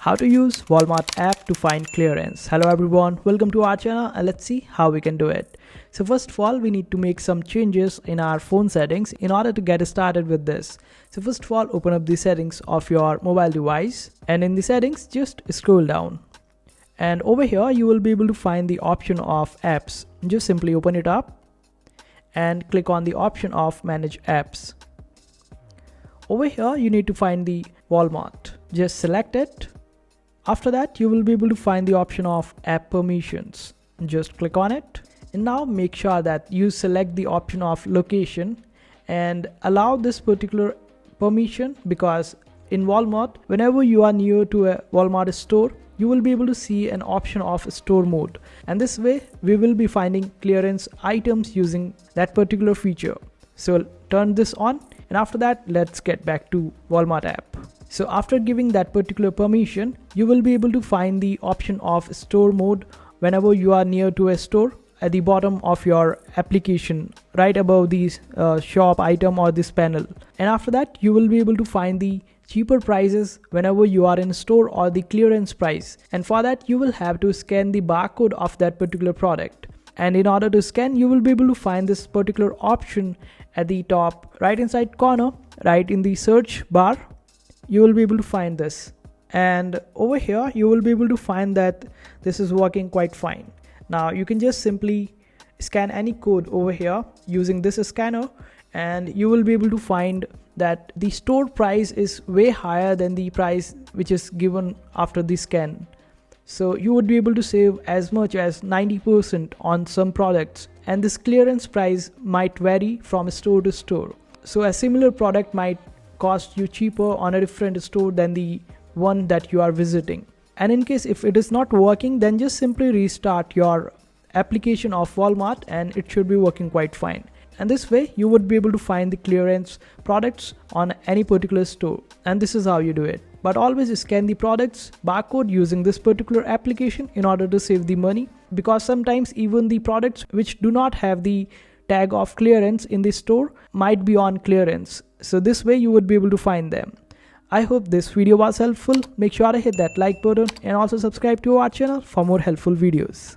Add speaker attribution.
Speaker 1: How to use Walmart app to find clearance. Hello everyone, welcome to our channel and let's see how we can do it. So first of all, we need to make some changes in our phone settings in order to get started with this. So first of all, open up the settings of your mobile device, and in the settings just scroll down. And over here you will be able to find the option of apps. Just simply open it up and click on the option of manage apps. Over here you need to find the Walmart. Just select it. After that, you will be able to find the option of app permissions. Just click on it. And now make sure that you select the option of location and allow this particular permission, because in Walmart, whenever you are near to a Walmart store, you will be able to see an option of store mode. And this way, we will be finding clearance items using that particular feature. So turn this on, and after that, let's get back to Walmart app. So after giving that particular permission, you will be able to find the option of store mode whenever you are near to a store at the bottom of your application, right above the shop item or this panel. And after that, you will be able to find the cheaper prices whenever you are in a store or the clearance price. And for that, you will have to scan the barcode of that particular product. And in order to scan, you will be able to find this particular option at the top right inside corner, right in the search bar. You will be able to find this, and over here you will be able to find that this is working quite fine. Now you can just simply scan any code over here using this scanner, and you will be able to find that the store price is way higher than the price which is given after the scan. So you would be able to save as much as 90% on some products, and this clearance price might vary from store to store. So a similar product might cost you cheaper on a different store than the one that you are visiting. And in case if it is not working, then just simply restart your application of Walmart and it should be working quite fine. And this way you would be able to find the clearance products on any particular store. And this is how you do it. But always scan the products barcode using this particular application in order to save the money, because sometimes even the products which do not have the tag of clearance in the store might be on clearance. So this way you would be able to find them. I hope this video was helpful. Make sure to hit that like button and also subscribe to our channel for more helpful videos.